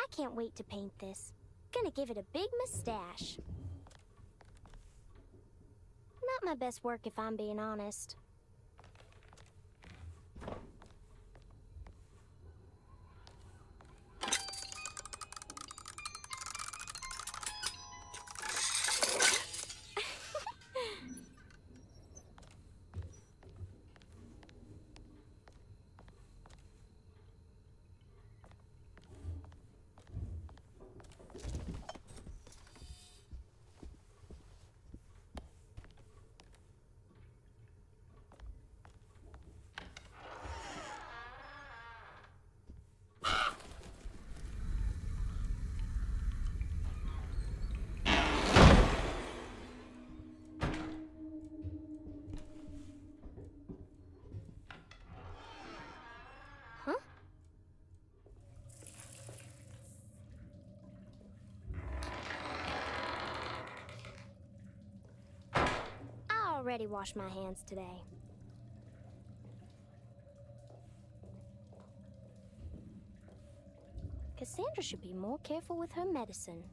I can't wait to paint this. Gonna give it a big mustache. Not my best work if I'm being honest. I already washed my hands today. Cassandra should be more careful with her medicine.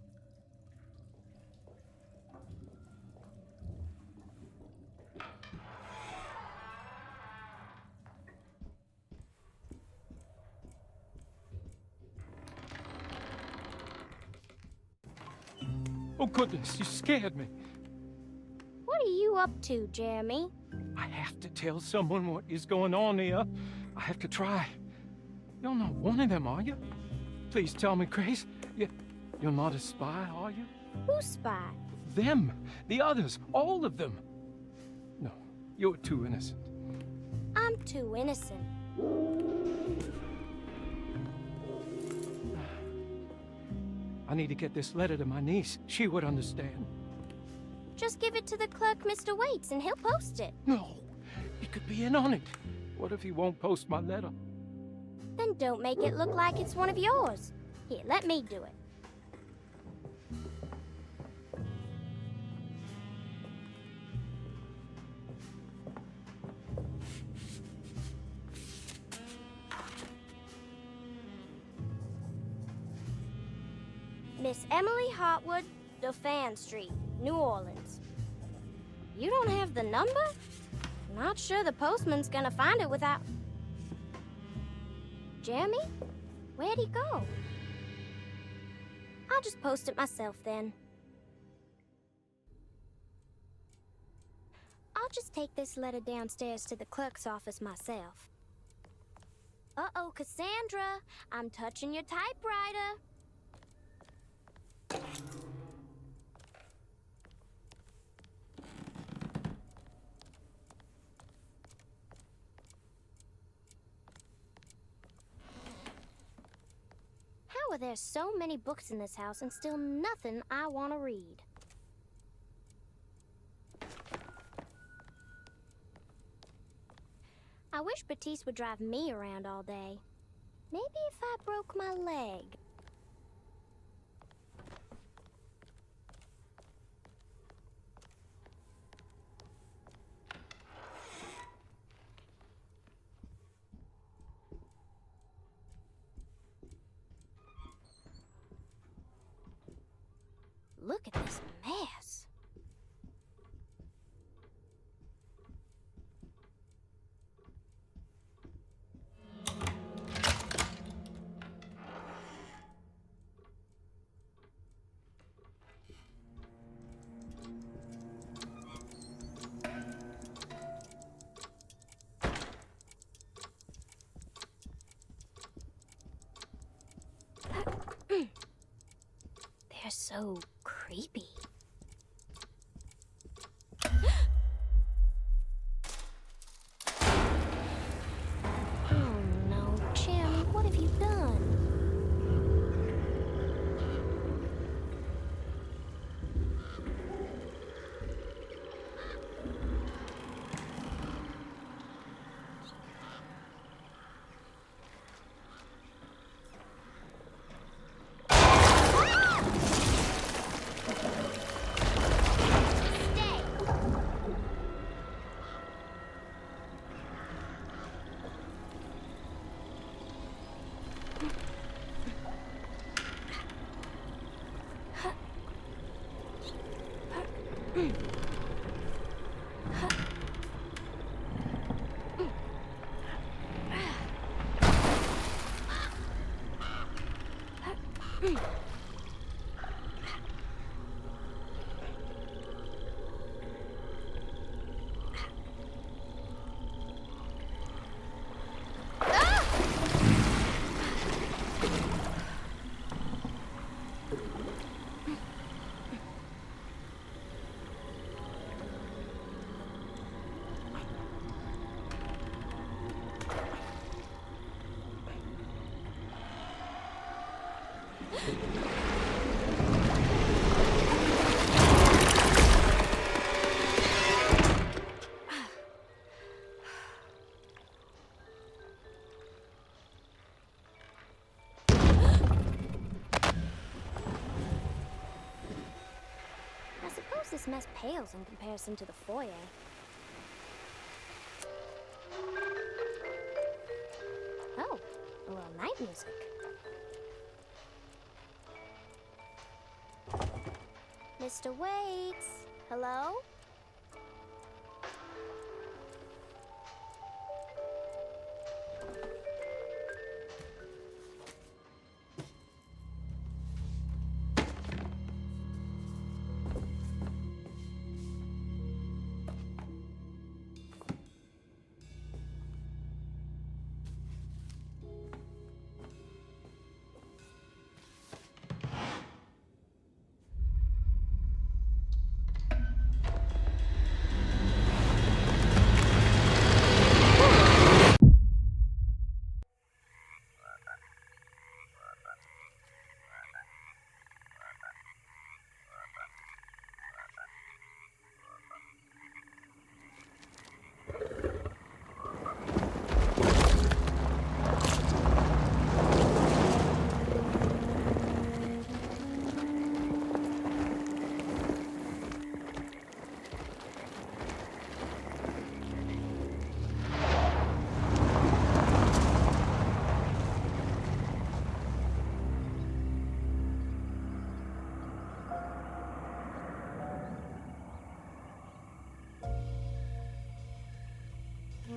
Oh, goodness, you scared me. What are you up to, Jeremy? I have to tell someone what is going on here. I have to try. You're not one of them, are you? Please tell me, Grace. You're not a spy, are you? Who's spy? Them. The others. All of them. No, you're too innocent. I'm too innocent. I need to get this letter to my niece. She would understand. Just give it to the clerk, Mr. Waits, and he'll post it. No, he could be in on it. What if he won't post my letter? Then don't make it look like it's one of yours. Here, let me do it. Miss Emily Hartwood, Dauphin Street, New Orleans. You don't have the number? Not sure the postman's gonna find it without... Jeremy? Where'd he go? I'll just post it myself then. I'll just take this letter downstairs to the clerk's office myself. Uh-oh, Cassandra, I'm touching your typewriter. How are there so many books in this house and still nothing I want to read? I wish Batiste would drive me around all day. Maybe if I broke my leg. Look at this mess. They're so creepy. Oh no, Jeremy, what have you done? I suppose this mess pales in comparison to the foyer. Oh, a little night music. Mr. Waits, hello?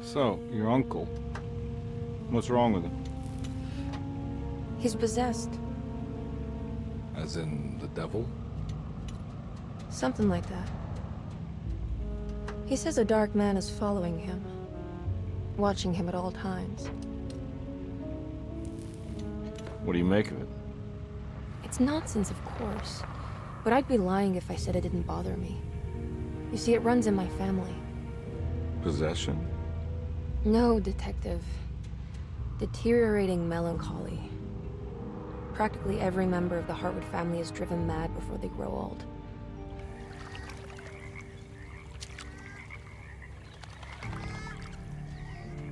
So, your uncle. What's wrong with him? He's possessed. As in the devil? Something like that. He says a dark man is following him, watching him at all times. What do you make of it? It's nonsense, of course, but I'd be lying if I said it didn't bother me. You see, it runs in my family. Possession? No, Detective. Deteriorating melancholy. Practically every member of the Hartwood family is driven mad before they grow old.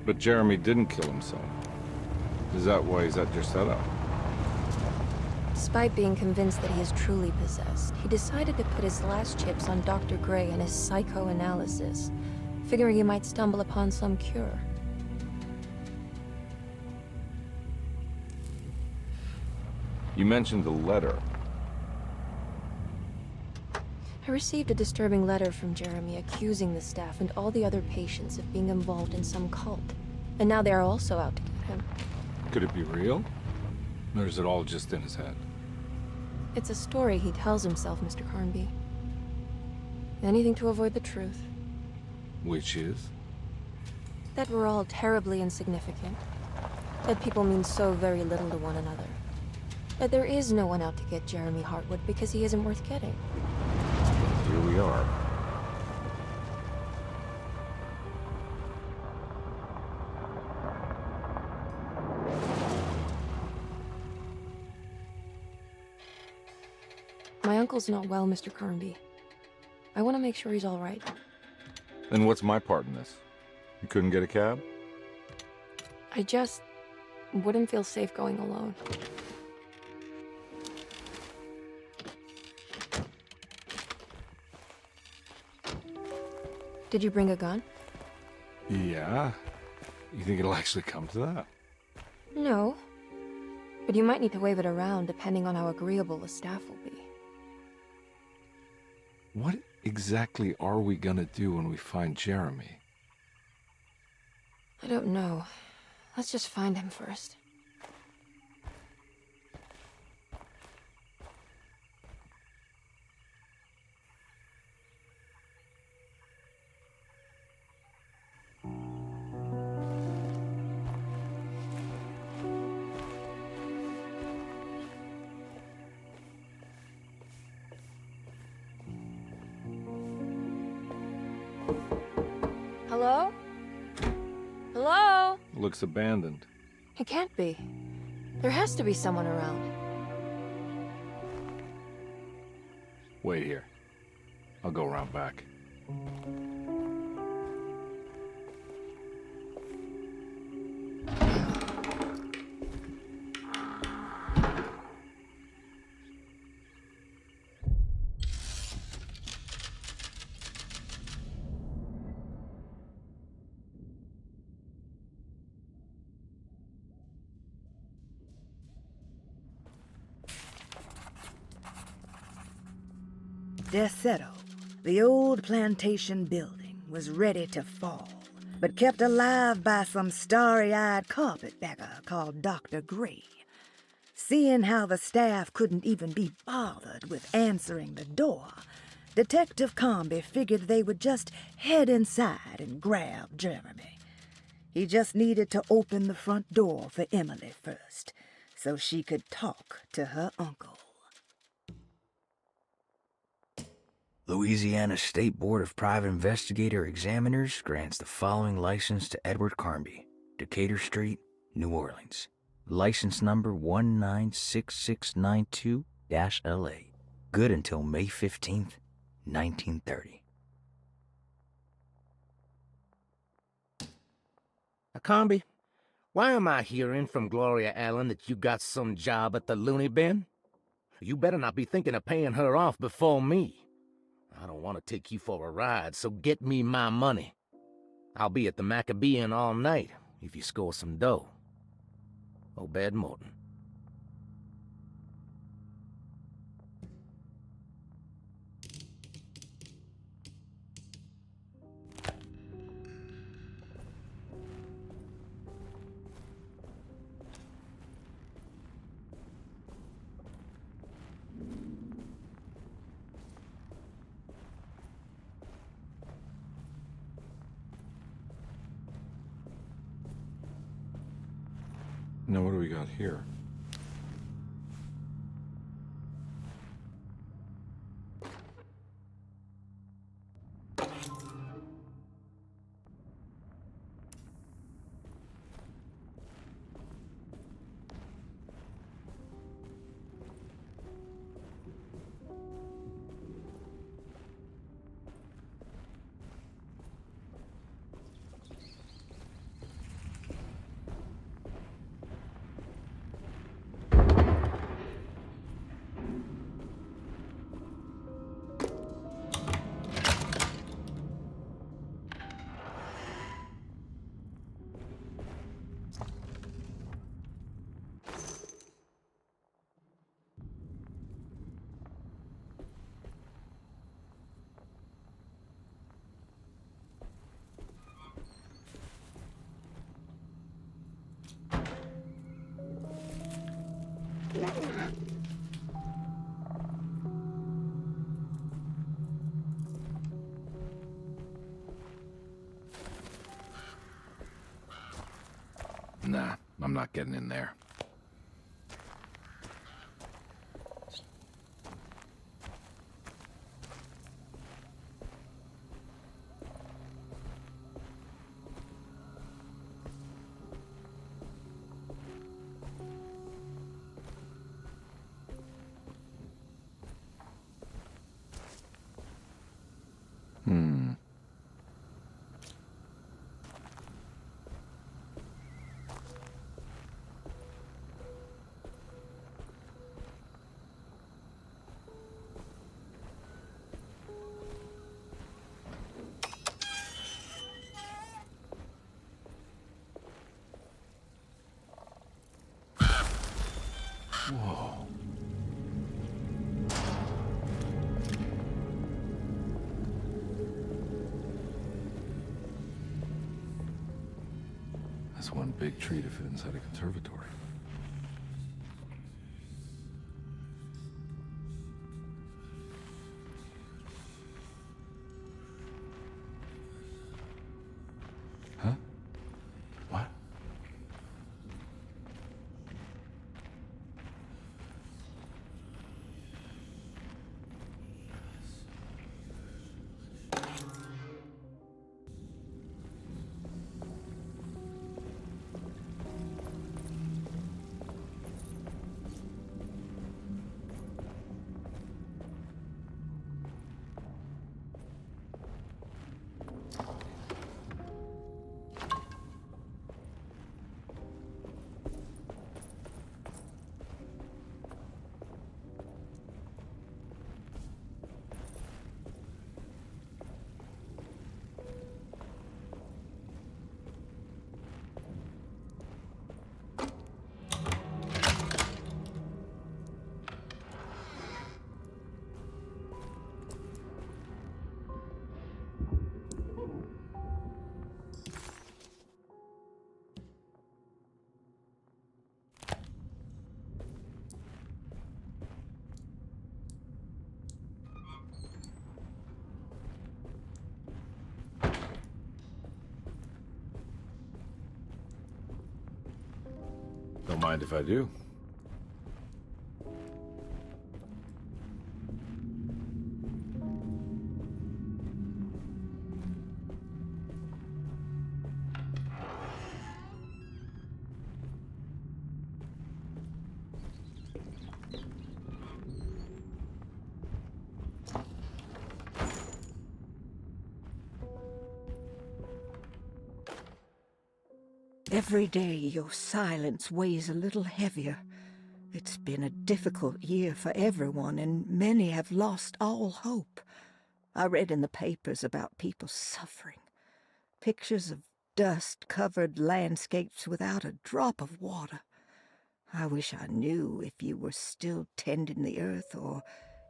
But Jeremy didn't kill himself. Is that why he's at your setup? Despite being convinced that he is truly possessed, he decided to put his last chips on Dr. Gray and his psychoanalysis, figuring he might stumble upon some cure. You mentioned the letter. I received a disturbing letter from Jeremy accusing the staff and all the other patients of being involved in some cult. And now they are also out to get him. Could it be real? Or is it all just in his head? It's a story he tells himself, Mr. Carnby. Anything to avoid the truth. Which is? That we're all terribly insignificant. That people mean so very little to one another. That there is no one out to get Jeremy Hartwood because he isn't worth getting. Here we are. My uncle's not well, Mr. Carnby. I want to make sure he's all right. Then what's my part in this? You couldn't get a cab? I just wouldn't feel safe going alone. Did you bring a gun? Yeah. You think it'll actually come to that? No. But you might need to wave it around depending on how agreeable the staff will be. What exactly are we gonna do when we find Jeremy? I don't know. Let's just find him first. Hello? Hello? Looks abandoned. It can't be. There has to be someone around. Wait here. I'll go around back. Desetto, the old plantation building, was ready to fall, but kept alive by some starry-eyed carpetbagger called Dr. Gray. Seeing how the staff couldn't even be bothered with answering the door, Detective Carnby figured they would just head inside and grab Jeremy. He just needed to open the front door for Emily first, so she could talk to her uncle. Louisiana State Board of Private Investigator Examiners grants the following license to Edward Carnby, Decatur Street, New Orleans. License number 196692-LA. Good until May 15th, 1930. Carnby, why am I hearing from Gloria Allen that you got some job at the loony bin? You better not be thinking of paying her off before me. I don't want to take you for a ride, so get me my money. I'll be at the Maccabean all night if you score some dough. Obed Morton. Now what do we got here? Nah, I'm not getting in there. one big tree to fit inside a conservatory. Huh? What? Don't mind if I do. Every day your silence weighs a little heavier. It's been a difficult year for everyone, and many have lost all hope. I read in the papers about people suffering. Pictures of dust-covered landscapes without a drop of water. I wish I knew if you were still tending the earth or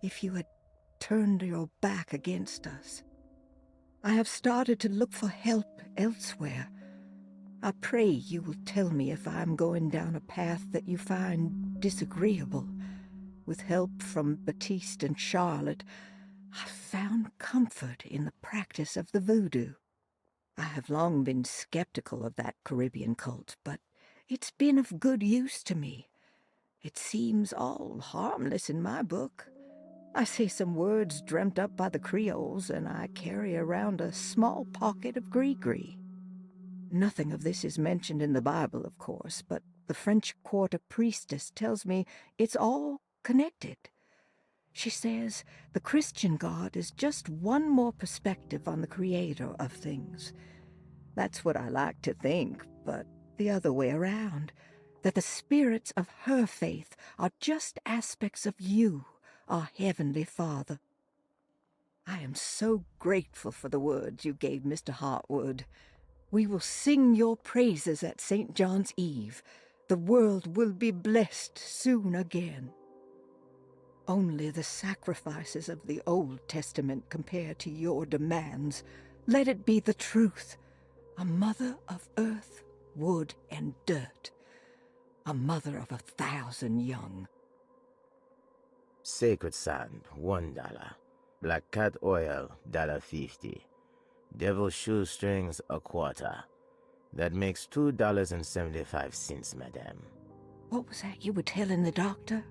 if you had turned your back against us. I have started to look for help elsewhere. I pray you will tell me if I am going down a path that you find disagreeable. With help from Baptiste and Charlotte, I found comfort in the practice of the voodoo. I have long been skeptical of that Caribbean cult, but it's been of good use to me. It seems all harmless in my book. I say some words dreamt up by the Creoles, and I carry around a small pocket of gree-gree. Nothing of this is mentioned in the Bible, of course, but the French Quarter priestess tells me it's all connected. She says the Christian God is just one more perspective on the creator of things. That's what I like to think, but the other way around, that the spirits of her faith are just aspects of you, our Heavenly Father. I am so grateful for the words you gave Mr. Hartwood. We will sing your praises at St. John's Eve. The world will be blessed soon again. Only the sacrifices of the Old Testament compare to your demands. Let it be the truth. A mother of earth, wood, and dirt. A mother of 1,000 young. Sacred sand, $1. Black cat oil, $1.50. Devil shoestrings, a quarter. That makes $2.75, madame. What was that you were telling the doctor?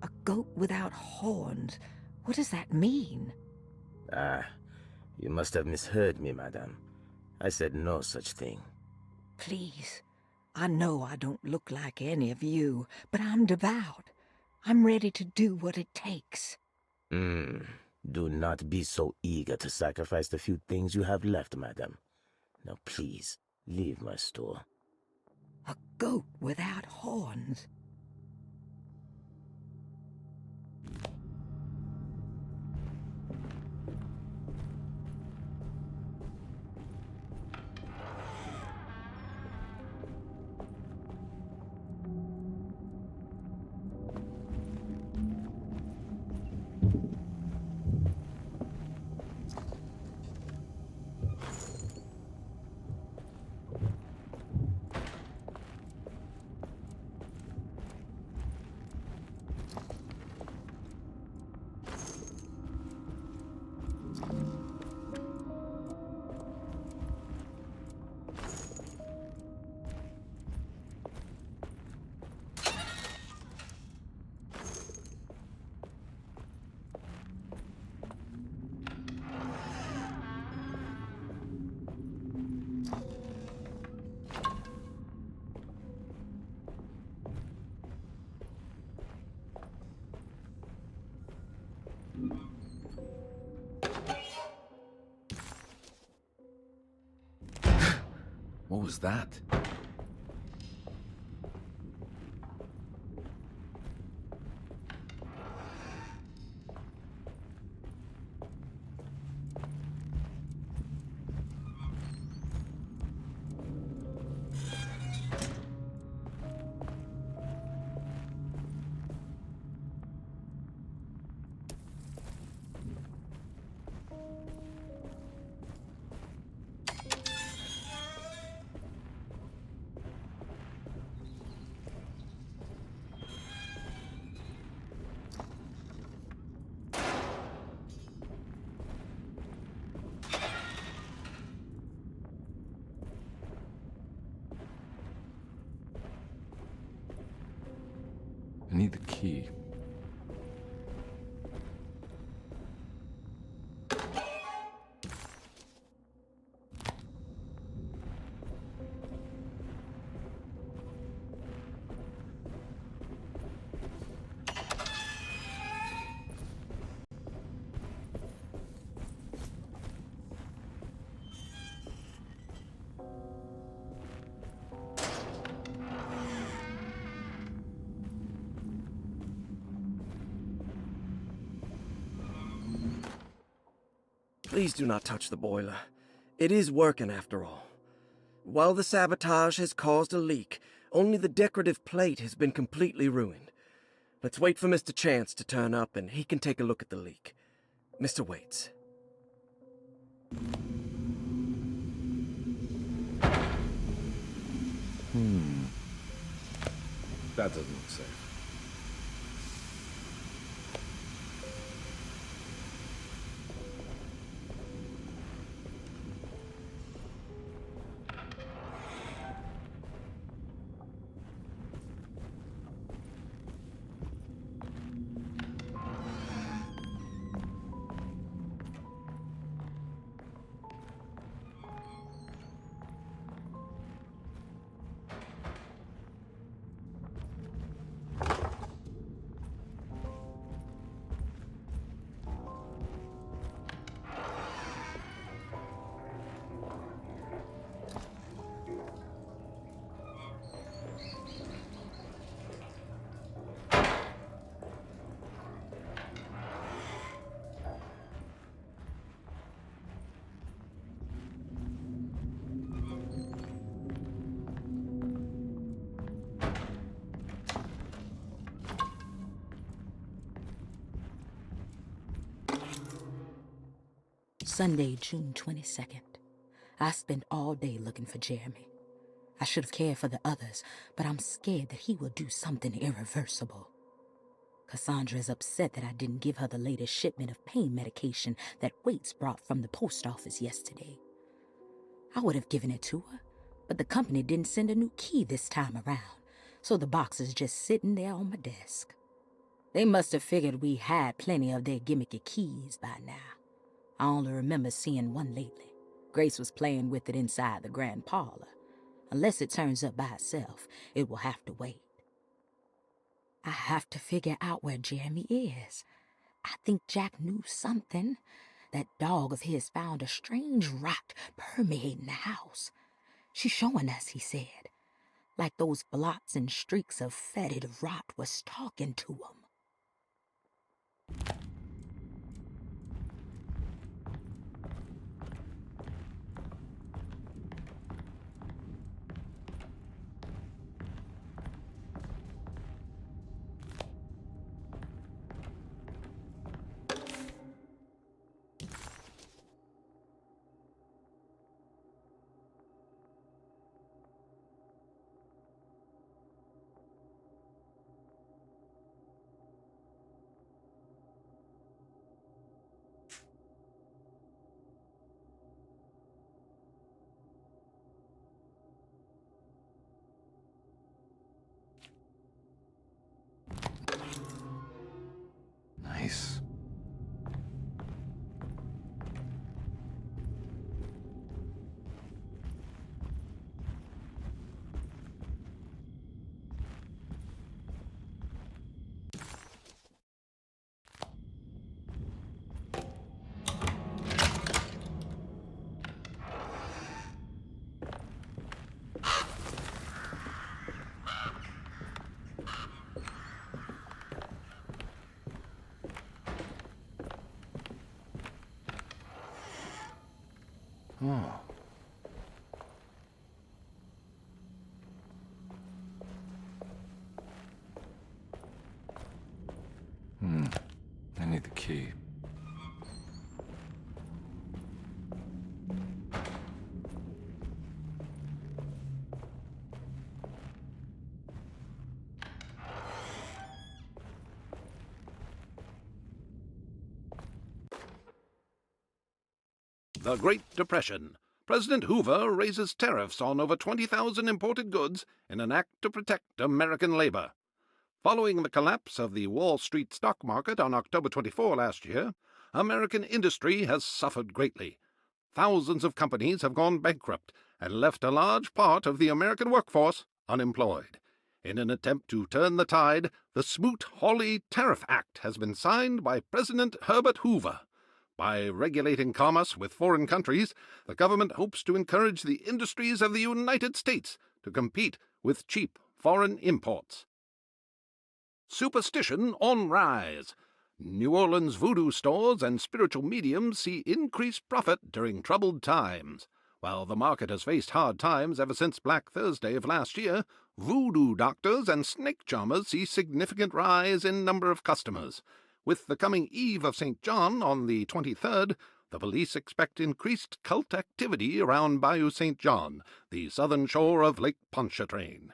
A goat without horns. What does that mean? Ah, you must have misheard me, madame. I said no such thing. Please, I know I don't look like any of you, but I'm devout. I'm ready to do what it takes. Do not be so eager to sacrifice the few things you have left, madam. Now please, leave my store. A goat without horns. What was that? I need the key. Please do not touch the boiler. It is working after all. While the sabotage has caused a leak, only the decorative plate has been completely ruined. Let's wait for Mr. Chance to turn up and he can take a look at the leak. Mr. Waits. That doesn't look safe. Sunday, June 22nd. I spent all day looking for Jeremy. I should have cared for the others, but I'm scared that he will do something irreversible. Cassandra is upset that I didn't give her the latest shipment of pain medication that Waits brought from the post office yesterday. I would have given it to her, but the company didn't send a new key this time around, so the box is just sitting there on my desk. They must have figured we had plenty of their gimmicky keys by now. I only remember seeing one lately. Grace was playing with it inside the grand parlor. Unless it turns up by itself, it will have to wait. I have to figure out where Jeremy is. I think Jack knew something. That dog of his found a strange rot permeating the house. She's showing us, he said. Like those blots and streaks of fetid rot was talking to him. Oh. I need the key. The Great Depression. President Hoover raises tariffs on over 20,000 imported goods in an act to protect American labor. Following the collapse of the Wall Street stock market on October 24 last year, American industry has suffered greatly. Thousands of companies have gone bankrupt and left a large part of the American workforce unemployed. In an attempt to turn the tide, the Smoot-Hawley Tariff Act has been signed by President Herbert Hoover. By regulating commerce with foreign countries, the government hopes to encourage the industries of the United States to compete with cheap foreign imports. Superstition on rise. New Orleans voodoo stores and spiritual mediums see increased profit during troubled times. While the market has faced hard times ever since Black Thursday of last year, voodoo doctors and snake charmers see significant rise in number of customers. With the coming Eve of St. John on the 23rd, the police expect increased cult activity around Bayou St. John, the southern shore of Lake Pontchartrain.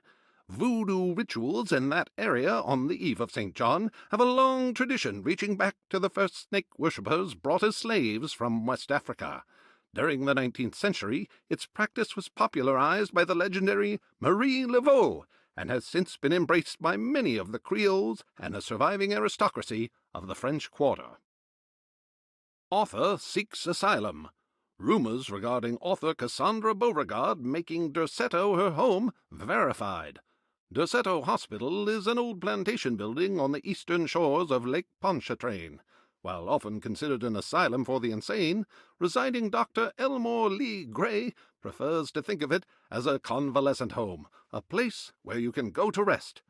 Voodoo rituals in that area on the Eve of St. John have a long tradition reaching back to the first snake worshippers brought as slaves from West Africa. During the 19th century, its practice was popularized by the legendary Marie Laveau, and has since been embraced by many of the Creoles and a surviving aristocracy of the French Quarter. Author seeks asylum. Rumors regarding author Cassandra Beauregard making Derceto her home verified. Derceto Hospital is an old plantation building on the eastern shores of Lake Pontchartrain. While often considered an asylum for the insane, residing Dr. Elmore Lee Gray prefers to think of it as a convalescent home, a place where you can go to rest.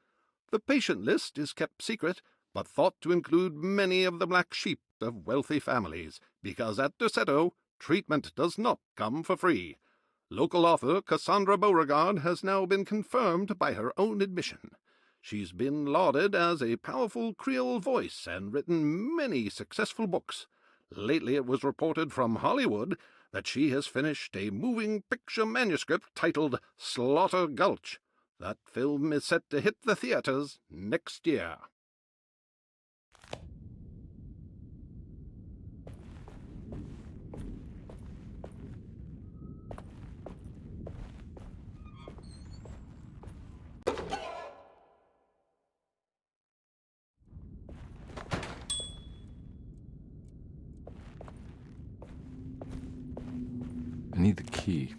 The patient list is kept secret, but thought to include many of the black sheep of wealthy families, because at Derceto, treatment does not come for free. Local author Cassandra Beauregard has now been confirmed by her own admission. She's been lauded as a powerful Creole voice and written many successful books. Lately it was reported from Hollywood that she has finished a moving picture manuscript titled Slaughter Gulch. That film is set to hit the theaters next year. I need the key.